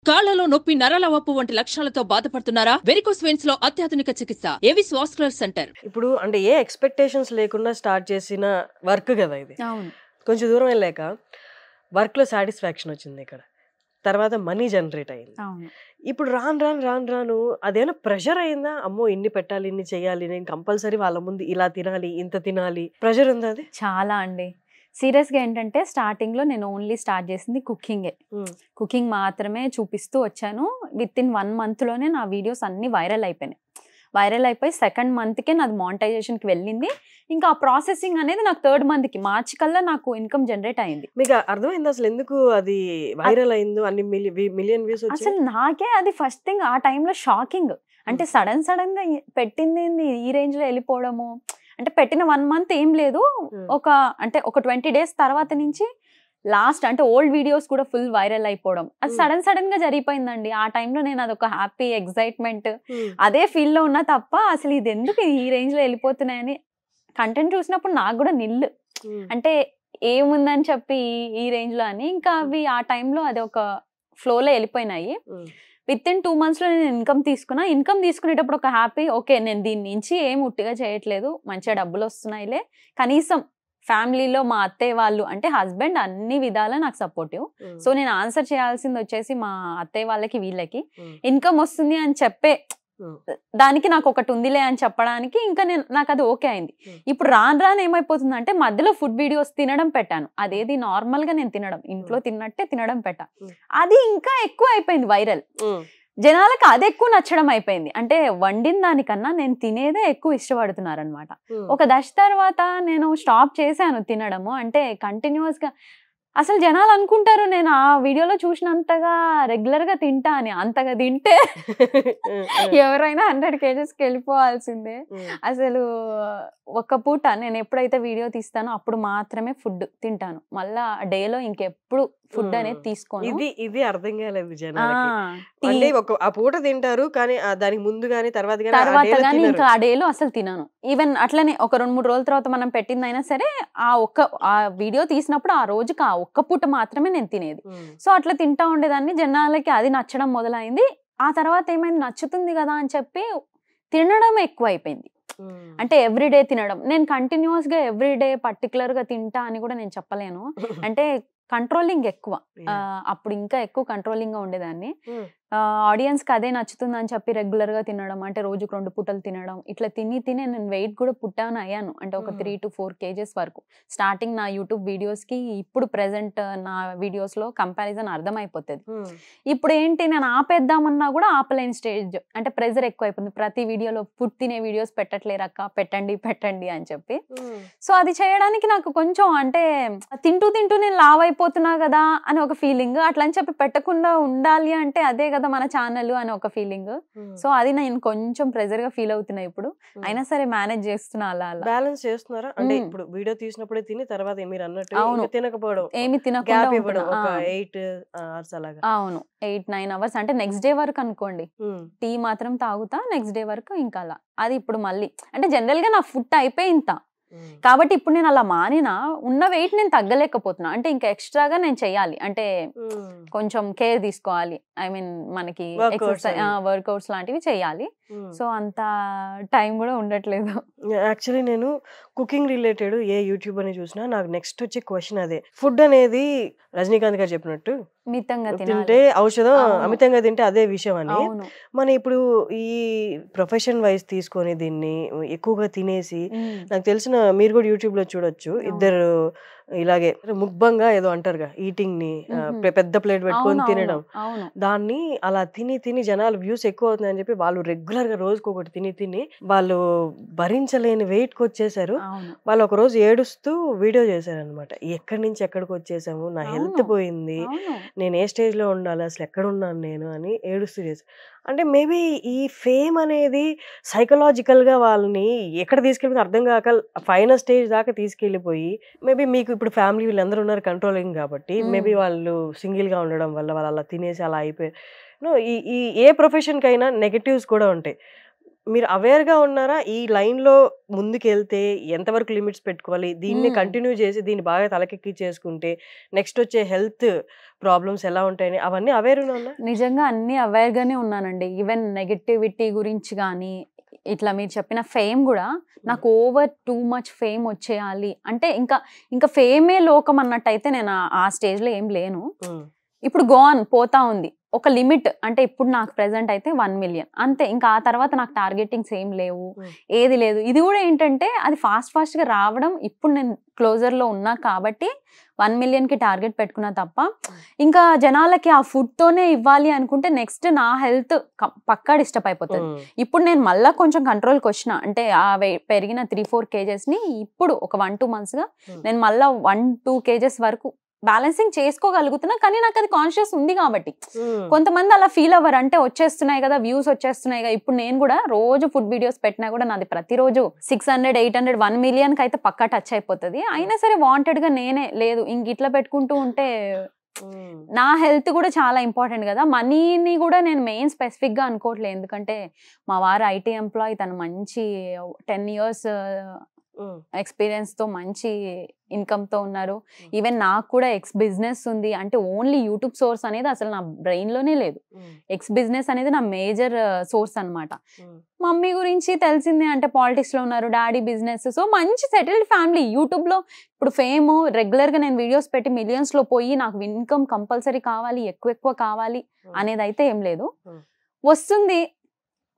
కాళ్లలో నొప్పి నరాల వాపు వంటి లక్షణాలతో బాధపడుతున్నారా? వెరికోస్ వెయిన్స్ లో అత్యాధునిక చికిత్స ఏవిస్ వాస్కులర్ సెంటర్. ఇప్పుడు అంటే ఏ ఎక్స్‌పెక్టేషన్స్ లేకుండా స్టార్ట్ చేసిన వర్క్ గదా ఇది. అవును. కొంచెం దూరం వెళ్ళాక వర్క్‌లో సాటిస్ఫాక్షన్ వచ్చింది ఇక్కడ. తర్వాత మనీ జనరేట్ అయింది. అవును. ఇప్పుడు రాను అదేమైనా ప్రెషర్ అయిందా? అమ్మో! ఇన్ని పెట్టాలి, ఇన్ని చేయాలి, నేను కంపల్సరీ వాళ్ళ ముందు ఇలా తినాలి, ఇంత తినాలి. ప్రెషర్ ఉందా అది? చాలా అండి. సీరియస్‌గా ఏంటంటే స్టార్టింగ్‌లో నేను ఓన్లీ స్టార్ట్ చేసింది కుకింగే. కుకింగ్ మాత్రమే చూపిస్తూ వచ్చాను. వితిన్ 1 మంత్‌లోనే నా వీడియోస్ అన్నీ వైరల్ అయిపోయినాయి. వైరల్ అయిపోయి సెకండ్ మంత్‌కే నాది మానిటైజేషన్‌కి వెళ్ళింది. ఇంకా ఆ ప్రాసెసింగ్ అనేది నాకు థర్డ్ మంత్‌కి మార్చ్ కల్లా నాకు ఇన్‌కమ్ జనరేట్ అయింది. మీకు అర్థమైందా అసలు ఎందుకు అది వైరల్ అయిందో? అన్ని మిలియన్ వ్యూస్ వచ్చాయి. అసలు నాకే అది ఫస్ట్ థింగ్ ఆ టైంలో షాకింగ్. అంటే సడన్‌గా పెట్టిందేంది ఈ రేంజ్‌లో వెళ్ళిపోవడము. అంటే పెట్టిన 1 మంత్ ఏం లేదు. ఒక 20 డేస్ తర్వాత నుంచి లాస్ట్ అంటే ఓల్డ్ వీడియోస్ కూడా ఫుల్ వైరల్ అయిపోవడం. అది సడన్‌గా జరిగిపోయిందండి. ఆ టైంలో నేను అదొక హ్యాపీ ఎక్సైట్‌మెంట్ అదే ఫీల్‌లో ఉన్నా తప్ప అసలు ఇది ఎందుకు ఈ రేంజ్‌లో వెళ్ళిపోతున్నాయని కంటెంట్ చూసినప్పుడు నాకు కూడా నిల్లు. అంటే ఏముందని చెప్పి ఈ రేంజ్‌లో అని ఇంకా అవి ఆ టైంలో అది ఒక ఫ్లోలో వెళ్ళిపోయినాయి. వితిన్ 2 మంత్స్‌లో నేను ఇన్‌కమ్ తీసుకున్నా. ఇన్‌కమ్ తీసుకునేటప్పుడు ఒక హ్యాపీ ఓకే. నేను దీని నుంచి ఏం ఉట్టిగా చేయట్లేదు. మంచిగా డబ్బులు వస్తున్నాయిలే. కనీసం ఫ్యామిలీలో మా అత్తయ్య వాళ్ళు అంటే హస్బెండ్ అన్ని విధాలా నాకు సపోర్టివ్. సో నేను ఆన్సర్ చేయాల్సింది వచ్చేసి మా అత్తయ్య వాళ్ళకి వీళ్ళకి ఇన్‌కమ్ వస్తుంది అని చెప్పే దానికి నాకు ఒకటి ఉందిలే అని చెప్పడానికి ఇంకా నాకు అది ఓకే అయింది. ఇప్పుడు రాను ఏమైపోతుందంటే మధ్యలో ఫుడ్ వీడియోస్ తినడం పెట్టాను. అదేది నార్మల్ గా నేను తినడం ఇంట్లో తిన్నట్టే తినడం పెట్టా. అది ఇంకా ఎక్కువ అయిపోయింది వైరల్. జనాలకు అది ఎక్కువ నచ్చడం అయిపోయింది. అంటే వండిన దానికన్నా నేను తినేదే ఎక్కువ ఇష్టపడుతున్నారు అనమాట. ఒక దశ తర్వాత నేను స్టాప్ చేశాను తినడము. అంటే కంటిన్యూస్ గా అసలు జనాలు అనుకుంటారు నేను ఆ వీడియోలో చూసినంతగా రెగ్యులర్ గా తింటా అని. అంతగా తింటే ఎవరైనా 100 kgsకి వెళ్ళిపోవాల్సిందే. అసలు ఒక పూట నేను ఎప్పుడైతే వీడియో తీస్తానో అప్పుడు మాత్రమే ఫుడ్ తింటాను. మళ్ళా డేలో ఇంకెప్పుడు ఫుడ్ అనేది తీసుకోను. ఇది అర్థం కాలేదు జనాలకి. అంటే ఆ పూట తింటారు కానీ దానికి ముందు గానీ తర్వాత గానీ ఇంకా ఆ డేలో అసలు తినను. ఈవెన్ అట్లనే ఒక 2-3 రోజుల తర్వాత మనం పెట్టిందైనా సరే ఆ వీడియో తీసినప్పుడు ఆ రోజుకి ఆ ఒక్క పూట మాత్రమే నేను తినేది. సో అట్లా తింటా ఉండేదాన్ని. జనాలకి అది నచ్చడం మొదలైంది. ఆ తర్వాత ఏమైంది నచ్చుతుంది కదా అని చెప్పి తినడం ఎక్కువ అయిపోయింది. అంటే ఎవ్రీడే తినడం. నేను కంటిన్యూస్ గా ఎవ్రీడే పర్టికులర్ గా తింటా అని కూడా నేను చెప్పలేను. అంటే కంట్రోలింగ్ ఎక్కువ. అప్పుడు ఇంకా ఎక్కువ కంట్రోలింగ్ గా ఉండేదాన్ని. ఆడియన్స్ కి అదే నచ్చుతుంది అని చెప్పి రెగ్యులర్ గా తినడం. అంటే రోజుకు 2 పూటలు తినడం. ఇట్లా తిని నేను వెయిట్ కూడా పుట్టాను అయ్యాను. అంటే ఒక 3 to 4 kgs వరకు. స్టార్టింగ్ నా యూట్యూబ్ వీడియోస్ కి ఇప్పుడు ప్రెసెంట్ నా వీడియోస్ లో కంపారిజన్ అర్థమైపోతుంది. ఇప్పుడు ఏంటి నేను ఆపేద్దామన్నా కూడా ఆపలేని స్టేజ్. అంటే ప్రెజర్ ఎక్కువ అయిపోతుంది. ప్రతి వీడియోలో ఫుడ్ తినే వీడియోస్ పెట్టట్లేరక్క పెట్టండి అని చెప్పి. సో అది చేయడానికి నాకు కొంచెం అంటే తింటూ నేను లావ్ అయిపోతున్నా కదా అని ఒక ఫీలింగ్. అట్లా అని చెప్పి పెట్టకుండా ఉండాలి అంటే అదే కదా మన ఛానల్ అని ఒక ఫీలింగ్. సో అది నేను కొంచెం ప్రెజర్ గా ఫీల్ అవుతున్నా ఇప్పుడు. అయినా సరే మేనేజ్ చేస్తున్నా అలా బ్యాలెన్స్ చేస్తున్నారా? అంటే ఇప్పుడు వీడియో తీసినప్పుడే తిని తర్వాత మీరు అన్నట్టు తినకపోవడం ఏమి తినకుండా ఒక 8 hours అలాగా. అవును 8-9 hours అంటే నెక్స్ట్ డే వరకు అనుకోండి. టీ మాత్రం తాగుతా నెక్స్ట్ డే వరకు ఇంకా అలా. అది ఇప్పుడు మళ్ళీ అంటే జనరల్ గా నా ఫుడ్ అయిపోయి ఇంత కాబట్టి ఇప్పుడు నేను అలా మానినా ఉన్న వెయిట్ నేను తగ్గలేకపోతున్నా. అంటే ఇంకా ఎక్స్ట్రాగా నేను చెయ్యాలి. అంటే కొంచెం కేర్ తీసుకోవాలి. ఐ మీన్ మనకి ఎక్సర్సైజ్ వర్కౌట్స్ లాంటివి చెయ్యాలి. సో అంత టైం కూడా ఉండట్లేదు. యాక్చువల్లీ నేను కుకింగ్ రిలేటెడ్ ఏ యూట్యూబ్ అని చూసినా నాకు నెక్స్ట్ వచ్చే క్వశ్చన్ అదే. ఫుడ్ అనేది రజనీకాంత్ గారు చెప్పినట్టు మితంగా తింటే ఔషధం, అమితంగా తింటే అదే విషయం అని. మన ఇప్పుడు ఈ ప్రొఫెషన్ వైజ్ తీసుకొని దీన్ని ఎక్కువగా తినేసి నాకు తెలిసిన మీరు కూడా యూట్యూబ్ లో చూడొచ్చు ఇద్దరు ఇలాగే ముగ్బంగా ఏదో అంటారుగా ఈటింగ్ ని పెద్ద ప్లేట్ పెట్టుకొని తినడం. దాన్ని అలా తిని జనాలు వ్యూస్ ఎక్కువ అవుతున్నాయని చెప్పి వాళ్ళు రెగ్యులర్ గా రోజుకి ఒకటి తిని వాళ్ళు భరించలేని వెయిట్ కి వచ్చేసారు. వాళ్ళు ఒక రోజు ఏడుస్తూ వీడియో చేశారనమాట. ఎక్కడి నుంచి ఎక్కడికి వచ్చేసాము, నా హెల్త్ పోయింది, నేను ఏ స్టేజ్ లో ఉండాలి, అసలు ఎక్కడ ఉన్నాను నేను అని ఏడుస్తూ చేశారు. అంటే మేబీ ఈ ఫేమ్ అనేది సైకలాజికల్ గా వాళ్ళని ఎక్కడ తీసుకెళ్ళిపోతే అర్థం కాక ఫైనల్ స్టేజ్ దాకా తీసుకెళ్ళిపోయి మేబీ మీకు ఇప్పుడు ఫ్యామిలీ వీళ్ళందరూ ఉన్నారు కంట్రోలింగ్ కాబట్టి మేబీ వాళ్ళు సింగిల్ గా ఉండడం వల్ల వాళ్ళు అలా తినేసి అలా అయిపోయారు. ఈ ఏ ప్రొఫెషన్ కైనా నెగటివ్స్ కూడా ఉంటాయి. మీరు అవేర్‌గా ఉన్నారా? ఈ లైన్‌లో ముందుకెళ్తే ఎంతవరకు లిమిట్స్ పెట్టుకోవాలి? దీన్ని హ్మ్. కంటిన్యూ చేసి దీన్ని బాగా తలకెక్కించేసుకుంటే నెక్స్ట్ వచ్చే హెల్త్ ప్రాబ్లమ్స్ ఎలా ఉంటాయని అవన్నీ అవేర్‌గా ఉన్నా? నిజంగా అన్నీ అవేర్‌గానే ఉన్నానండి. ఈవెన్ నెగటివిటీ గురించి గానీ, ఇట్లా మీరు చెప్పిన ఫేమ్ గూడా నాకు ఓవర్ టూ మచ్ ఫేమ్ వచ్చేయాలి. అంటే ఇంకా ఫేమే లోకం అన్నట్టయితే నేను ఆ స్టేజ్‌లో ఏం లేను. హ్మ్. ఇప్పుడు గో ఆన్ పోతా ఉంది. ఒక లిమిట్ అంటే ఇప్పుడు నాకు ప్రెజెంట్ అయితే 1,000,000 అంతే. ఇంకా ఆ తర్వాత నాకు టార్గెటింగ్స్ ఏం లేవు. హ్మ్. ఏది లేదు. ఇది గూడా ఏంటంటే అది ఫాస్ట్‌గా రావడం ఇప్పుడు నేను క్లోజర్‌లో ఉన్నా కాబట్టి 1,000,000కి టార్గెట్ పెట్టుకున్నా తప్ప, ఇంకా జనాలకి ఆ ఫుడ్‌తోనే ఇవ్వాలి అనుకుంటే నెక్స్ట్ నా హెల్త్ పక్కా డిస్టర్బ్ అయిపోతది. హ్మ్. ఇప్పుడు నేను మళ్ళా కొంచెం కంట్రోల్‌కొచ్చిన. అంటే ఆ పెరిగిన 3, 4 కేజెస్‌ని ఇప్పుడు ఒక 1, 2 మంత్స్‌గా నేను మళ్ళా 1, 2 కేజెస్ వరకు బ్యాలెన్సింగ్ చేసుకోగలుగుతున్నా. కానీ నాకది కాన్షియస్ ఉంది కాబట్టి. హ్మ్. కొంతమంది అలా ఫీల్ అవ్వరు. అంటే వచ్చేస్తున్నాయి కదా! వ్యూస్ వచ్చేస్తున్నాయిగా. ఇప్పుడు నేను గూడా రోజు ఫుడ్ వీడియోస్ పెట్టినా గూడా నాది ప్రతిరోజు 600, 800, 1 మిలియన్‌కైతే పక్కా టచ్ అయిపోతది. అయినా సరే వాంటెడ్‌గా నేనే లేదు ఇంకిట్లా పెట్టుకుంటూ ఉంటే హ్మ్. నా హెల్త్ గూడా చాలా ఇంపార్టెంట్ గదా! మనీని గూడా నేను మెయిన్ స్పెసిఫిక్‌గా అనుకోవట్లే. ఎందుకంటే మా వారు ఐటీ ఎంప్లాయీ. తను మంచి 10 ఇయర్స్ హ్మ్. ఎక్స్‌పీరియన్స్‌తో మంచి ఇన్‌కమ్‌తో ఉన్నారు. ఈవెన్ నాకు కూడా బిజినెస్ ఉంది. అంటే ఓన్లీ యూట్యూబ్ సోర్స్ అనేది అసలు నా బ్రెయిన్‌లోనే లేదు. హ్మ్. బిజినెస్ అనేది నా మేజర్ సోర్స్ అన్నమాట. హ్మ్. మమ్మీ గురించి తెలిసిందే అంటే పాలిటిక్స్‌లో ఉన్నారు. Daddy business. సో మంచి సెటిల్డ్ ఫ్యామిలీ. యూట్యూబ్‌లో ఇప్పుడు ఫేమ్ రెగ్యులర్‌గా నేను వీడియోస్ పెట్టి మిలియన్స్‌లో పోయి నాకు ఇన్‌కమ్ కంపల్సరీ కావాలి, ఎక్కువ కావాలి అనేదైతే ఏం లేదు. హ్మ్. వస్తుంది.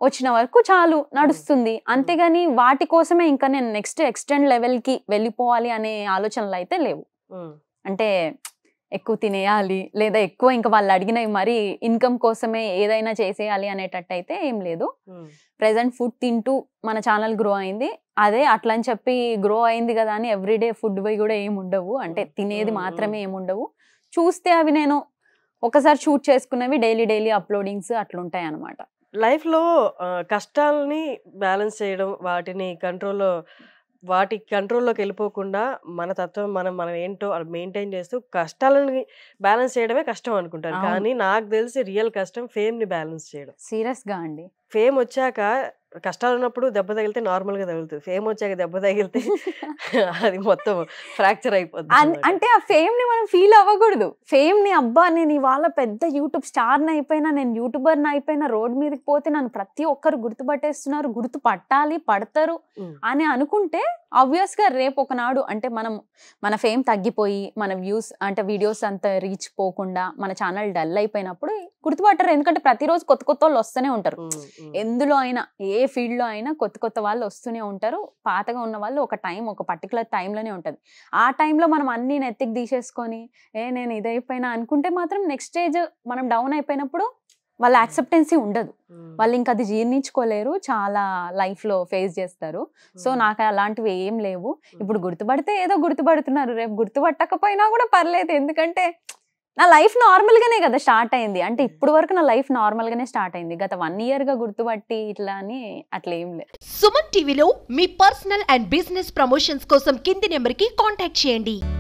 వచ్చిన వరకు చాలు నడుస్తుంది. అంతేగాని వాటి కోసమే ఇంకా నేను నెక్స్ట్ ఎక్స్‌టెండ్ లెవెల్‌కి వెళ్ళిపోవాలి అనే ఆలోచనలైతే లేవు. హ్మ్. అంటే ఎక్కువ తినేయాలి, లేదా ఎక్కువ ఇంకా వాళ్ళు అడిగినవి మరి ఇన్‌కమ్ కోసమే ఏదైనా చేసేయాలి అనేటట్టయితే ఏం లేదు. హ్మ్. ప్రెజెంట్ ఫుడ్ తింటూ మన ఛానల్ గ్రో అయింది. అదే అట్లని చెప్పి గ్రో అయింది గదా అని ఎవ్రీడే ఫుడ్‌వి గూడా ఏముండవు. అంటే తినేది మాత్రమే ఏముండవు. చూస్తే అవి నేను ఒకసారి షూట్ చేసుకున్నవి డైలీ అప్‌లోడింగ్స్ అట్లుంటాయన్నమాట. లైఫ్‌లో కష్టాలని బ్యాలెన్స్ చేయడం, వాటి కంట్రోల్‌లోకెళ్ళిపోకుండా మన తత్వం మనం ఏంటో అది మెయింటైన్ చేస్తూ కష్టాలని బ్యాలెన్స్ చేయడమే కష్టం అనుకుంటారు. అవును. కానీ నాకు తెలిసి రియల్ కష్టం ఫేమ్‌ని బ్యాలెన్స్ చేయడం. సీరియస్‌గా అండి. ఫేమొచ్చాక కష్టాలున్నప్పుడు దెబ్బ తగిలితే నార్మల్‌గా తగులుతది. ఫేమొచ్చాక దెబ్బ తగిలితే అది మొత్తం ఫ్రాక్చర్ అయిపోద్దనమాట. అంటే ఆ ఫేమ్‌ని మనం ఫీల్ అవ్వకూడదు. ఫేమ్‌ని అబ్బా! నేను ఇవాళ పెద్ద యూట్యూబ్ స్టార్‌ని అయిపోయినా, నేను యూట్యూబర్‌ని అయిపోయినా, రోడ్ మీదకి పోతే నన్ను ప్రతి ఒక్కరు గుర్తుపట్టేస్తున్నారు, గుర్తుపట్టాలి, పడతారు హ్మ్. అని అనుకుంటే ఆబ్వియస్‌గా రేపు ఒకనాడు అంటే మన ఫేమ్ తగ్గిపోయి, మన వ్యూస్ అంటే వీడియోస్ అంత రీచ్ పోకుండా, మన ఛానల్ డల్ అయిపోయినప్పుడు గుర్తుపట్టరు. ఎందుకంటే ప్రతిరోజు కొత్తోళ్ళు వస్తూనే ఉంటారు. హ్మ్. హ్మ్. ఎందులో అయినా, ఏ ఫీల్డ్‌లో అయినా కొత్త వాళ్ళు వస్తూనే ఉంటారు. పాతగా ఉన్న వాళ్ళు ఒక పర్టిక్యులర్ టైమ్‌లోనే ఉంటది. ఆ టైమ్‌లో మనం అన్నీ నెత్తికి తీసేసుకొని, నేను ఇదైపోయినా అనుకుంటే మాత్రం నెక్స్ట్ స్టేజ్ మనం డౌన్ అయిపోయినప్పుడు వాళ్ళ యాక్సెప్టెన్సీ ఉండదు. హ్మ్. వాళ్ళు ఇంక అది జీర్ణించుకోలేరు. చాలా లైఫ్‌లో ఫేస్ చేస్తారు. సో, నాకు అలాంటివి ఏం లేవు. ఇప్పుడు గుర్తుపడితే ఏదో గుర్తుపడుతున్నారు. రేపు గుర్తుపట్టకపోయినా కూడా పర్లేదు. ఎందుకంటే నా లైఫ్ నార్మల్‌గానే కదా స్టార్ట్ అయింది. అంటే ఇప్పుడు వరకు నా లైఫ్ నార్మల్‌గానే స్టార్ట్ అయింది. గత 1 ఇయర్‌గా గుర్తుపట్టి ఇట్లా అని అట్లేం లేదు. సుమన్ టీవీలో మీ పర్సనల్ అండ్ బిజినెస్ ప్రమోషన్స్ కోసం కింది నెంబర్‌కి కాంటాక్ట్ చేయండి.